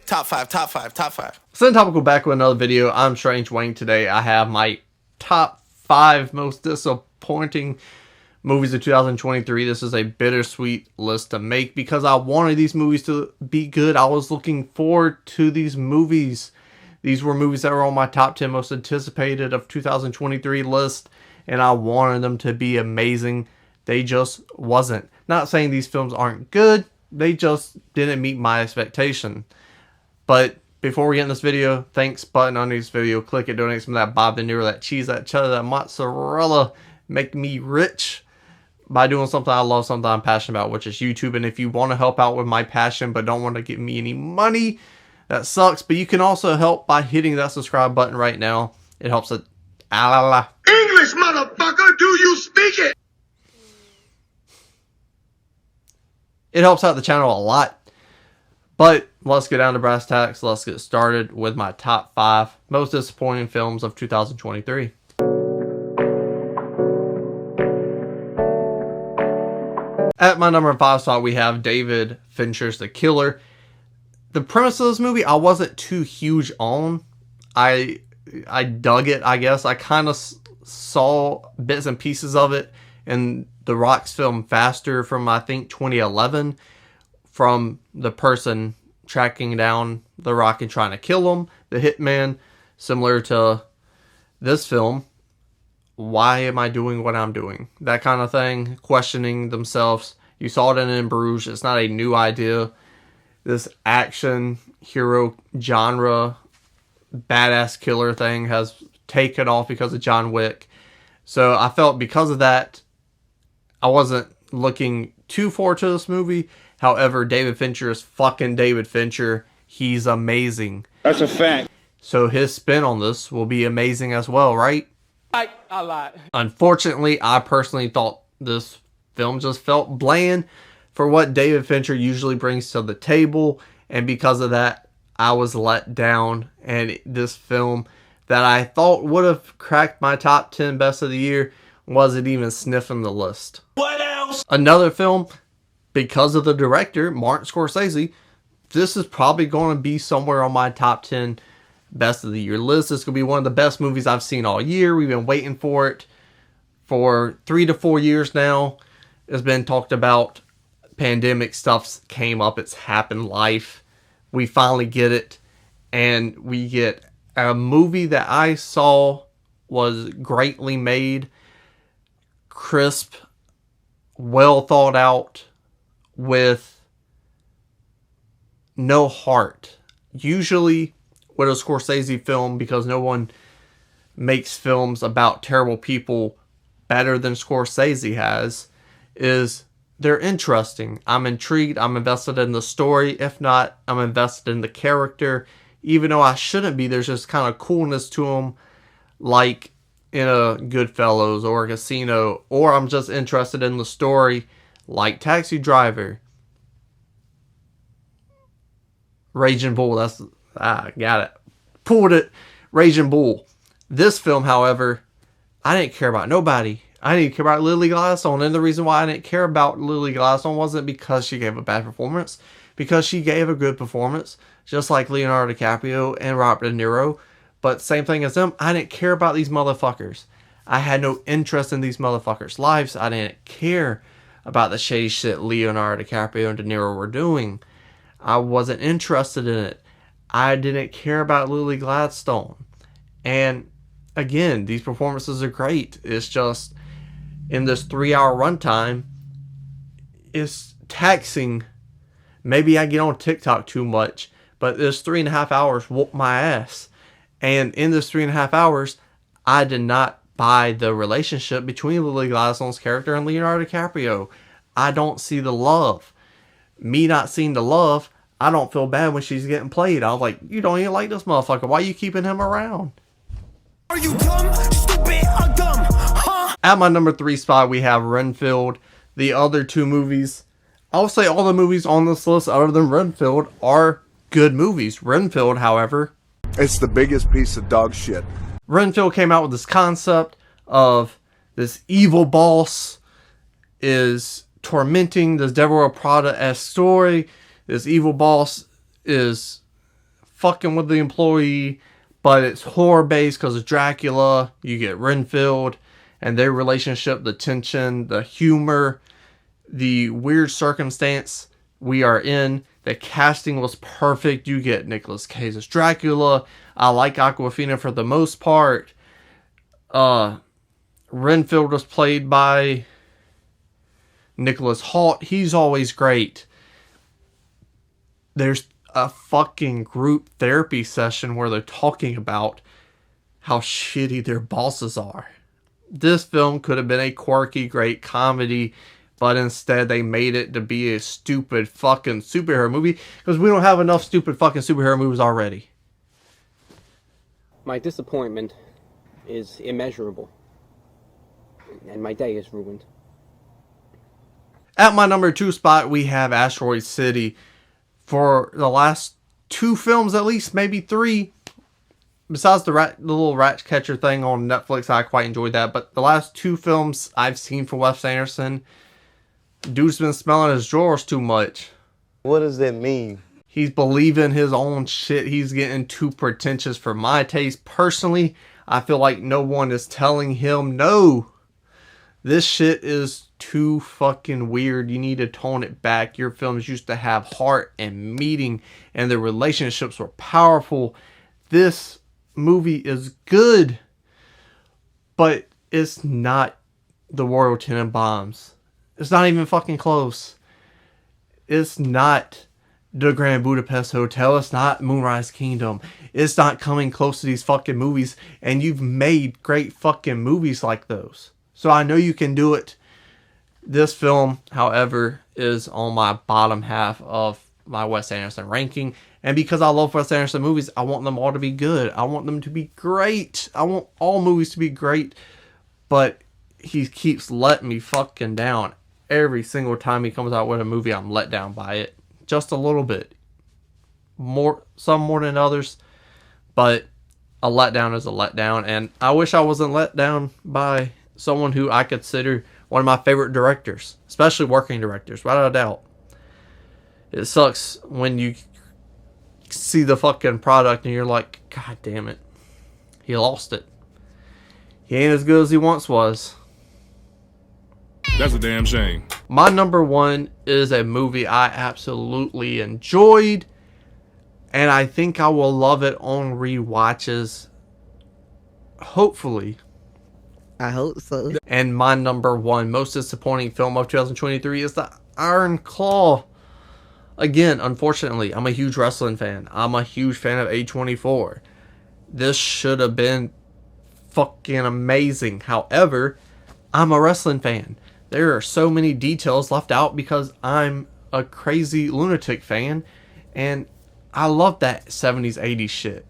Top five, top five, top five. Topical back with another video. I'm Strange Wang. Today I have my top 5 most disappointing movies of 2023. This is a bittersweet list to make because I wanted these movies to be good. I was looking forward to these movies. These were movies that were on my top 10 most anticipated of 2023 list, and I wanted them to be amazing. They just wasn't. Not saying these films aren't good. They just didn't meet my expectation. But before we get in this video, thanks button on this video. Click it, donate some of that Bob De Niro, that cheese, that cheddar, that mozzarella. Make me rich by doing something I love, something I'm passionate about, which is YouTube. And if you want to help out with my passion but don't want to give me any money, that sucks. But you can also help by hitting that subscribe button right now. It helps it. English, motherfucker, do you speak it? It helps out the channel a lot. But let's get down to brass tacks. Let's get started with my top 5 most disappointing films of 2023. At my number 5 spot, we have David Fincher's The Killer. The premise of this movie, I wasn't too huge on. I dug it, I guess. I kind of saw bits and pieces of it in The Rock's film Faster from, I think, 2011. From the person tracking down The Rock and trying to kill him, the hitman, similar to this film. Why am I doing what I'm doing? That kind of thing, questioning themselves. You saw it in Bruges. It's not a new idea. This action hero genre, badass killer thing has taken off because of John Wick. So I felt because of that, I wasn't looking too forward to this movie. However, David Fincher is fucking David Fincher. He's amazing. That's a fact. So his spin on this will be amazing as well, right? A lot. Unfortunately, I personally thought this film just felt bland for what David Fincher usually brings to the table. And because of that, I was let down. And this film that I thought would have cracked my top 10 best of the year wasn't even sniffing the list. What else? Another film, because of the director, Martin Scorsese, this is probably going to be somewhere on my top 10 best of the year list. This is going to be one of the best movies I've seen all year. We've been waiting for it for 3 to 4 years now. It's been talked about. Pandemic stuff came up. It's happened. Life. We finally get it. And we get a movie that I saw was greatly made, crisp, well thought out, with no heart. Usually with a Scorsese film, because no one makes films about terrible people better than Scorsese has, is they're interesting. I'm intrigued. I'm invested in the story. If not, I'm invested in the character. Even though I shouldn't be, there's just kind of coolness to them, like in a Goodfellas or a Casino. Or I'm just interested in the story, like Taxi Driver. Raging Bull, got it. Pulled it. Raging Bull. This film, however, I didn't care about nobody. I didn't care about Lily Gladstone. And the reason why I didn't care about Lily Gladstone wasn't because she gave a bad performance. Because she gave a good performance. Just like Leonardo DiCaprio and Robert De Niro. But same thing as them, I didn't care about these motherfuckers. I had no interest in these motherfuckers' lives. I didn't care about the shady shit Leonardo DiCaprio and De Niro were doing. I wasn't interested in it. I didn't care about Lily Gladstone. And again, these performances are great. It's just, in this 3-hour runtime, it's taxing. Maybe I get on TikTok too much, but this 3.5 hours whooped my ass. And in this 3.5 hours, I did not buy the relationship between Lily Gladstone's character and Leonardo DiCaprio. I don't see the love. Me not seeing the love, I don't feel bad when she's getting played. I was like, you don't even like this motherfucker. Why are you keeping him around? Are you dumb, stupid, or dumb? Huh? At my number 3 spot, we have Renfield. The other 2 movies, I would say all the movies on this list other than Renfield are good movies. Renfield, however, It's the biggest piece of dog shit. Renfield came out with this concept of this evil boss is tormenting this Deborah Prada-esque story. This evil boss is fucking with the employee, but it's horror based because of Dracula. You get Renfield and their relationship, the tension, the humor, the weird circumstance we are in. The casting was perfect. You get Nicolas Cage as Dracula. I like Awkwafina for the most part. Renfield was played by Nicholas Hoult. He's always great. There's a fucking group therapy session where they're talking about how shitty their bosses are. This film could have been a quirky, great comedy, but instead they made it to be a stupid fucking superhero movie because we don't have enough stupid fucking superhero movies already. My disappointment is immeasurable, and my day is ruined. At my number 2 spot, we have Asteroid City. For the last 2 films, at least, maybe 3, besides the little rat catcher thing on Netflix, I quite enjoyed that. But the last 2 films I've seen from Wes Anderson, dude's been smelling his drawers too much. What does that mean? He's believing his own shit. He's getting too pretentious for my taste. Personally, I feel like no one is telling him, no, this shit is too fucking weird. You need to tone it back. Your films used to have heart and meaning, and the relationships were powerful. This movie is good, but it's not the Royal Tenenbaums. It's not even fucking close. It's not the Grand Budapest Hotel. It's not Moonrise Kingdom. It's not coming close to these fucking movies, and you've made great fucking movies like those. So I know you can do it. This film, however, is on my bottom half of my Wes Anderson ranking. And because I love Wes Anderson movies, I want them all to be good. I want them to be great. I want all movies to be great. But he keeps letting me fucking down. Every single time he comes out with a movie, I'm let down by it. Just a little bit. Some more than others. But a letdown is a letdown. And I wish I wasn't let down by someone who I consider one of my favorite directors, especially working directors, without a doubt. It sucks when you see the fucking product and you're like, God damn it, he lost it. He ain't as good as he once was. That's a damn shame. My number 1 is a movie I absolutely enjoyed, and I think I will love it on rewatches. Hopefully. I hope so. And my number 1 most disappointing film of 2023 is The Iron Claw. Again, unfortunately, I'm a huge wrestling fan. I'm a huge fan of A24. This should have been fucking amazing. However, I'm a wrestling fan. There are so many details left out because I'm a crazy lunatic fan. And I love that 70s, 80s shit.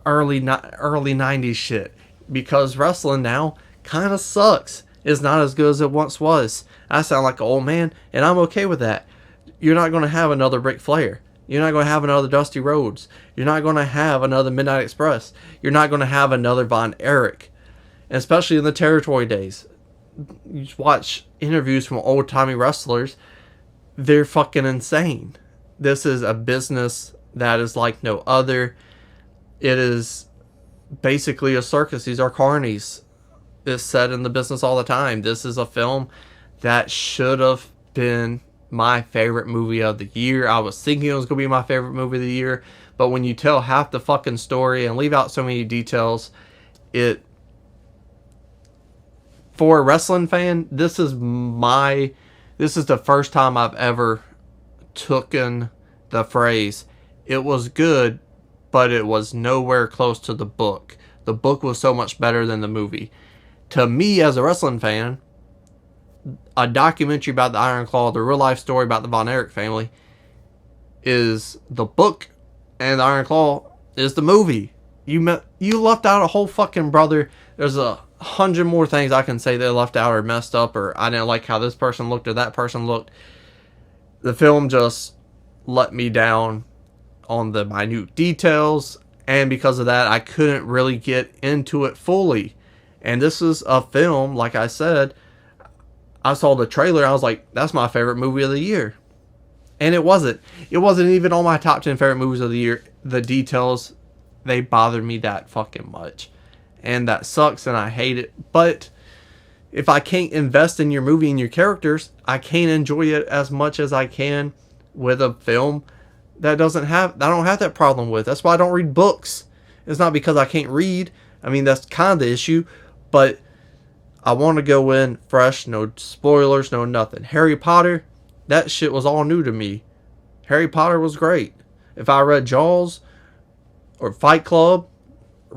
Early 90s shit. Because wrestling now kind of sucks. It's not as good as it once was. I sound like an old man, and I'm okay with that. You're not going to have another Ric Flair. You're not going to have another Dusty Rhodes. You're not going to have another Midnight Express. You're not going to have another Von Erich. And especially in the territory days. You just watch interviews from old-timey wrestlers. They're fucking insane. This is a business that is like no other. It is basically a circus. These are carnies. It's set in the business all the time. This is a film that should have been my favorite movie of the year. I was thinking it was going to be my favorite movie of the year, but when you tell half the fucking story and leave out so many details, for a wrestling fan, this is the first time I've ever taken the phrase, it was good, but it was nowhere close to the book. The book was so much better than the movie. To me, as a wrestling fan, a documentary about the Iron Claw, the real life story about the Von Erich family, is the book, and the Iron Claw is the movie. You left out a whole fucking brother. There's 100 more things I can say they left out or messed up, or I didn't like how this person looked or that person looked. The film just let me down on the minute details, and because of that I couldn't really get into it fully. And this is a film, like I said, I saw the trailer, I was like, that's my favorite movie of the year. And it wasn't even on my top 10 favorite movies of the year. The details, they bothered me that fucking much. And that sucks and I hate it. But if I can't invest in your movie and your characters, I can't enjoy it as much as I can with a film that I don't have that problem with. That's why I don't read books. It's not because I can't read. I mean, that's kind of the issue. But I want to go in fresh, no spoilers, no nothing. Harry Potter, that shit was all new to me. Harry Potter was great. If I read Jaws or Fight Club,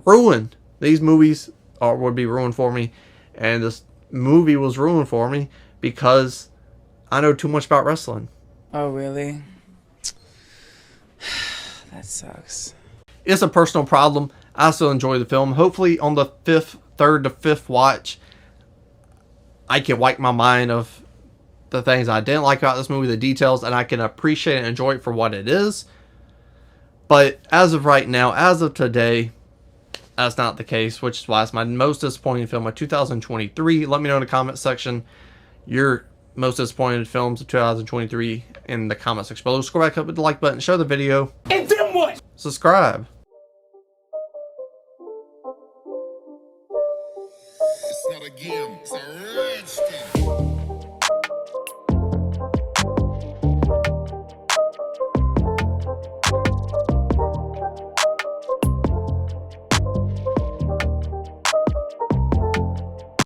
ruined. These movies would be ruined for me. And this movie was ruined for me because I know too much about wrestling. Oh, really? That sucks. It's a personal problem. I still enjoy the film. Hopefully on the third to fifth watch, I can wipe my mind of the things I didn't like about this movie, the details, and I can appreciate and enjoy it for what it is. But as of right now, as of today, that's not the case, which is why it's my most disappointing film of 2023. Let me know in the comment section your most disappointed films of 2023 in the comment section below. Scroll back up with the like button, share the video. And then what? Subscribe.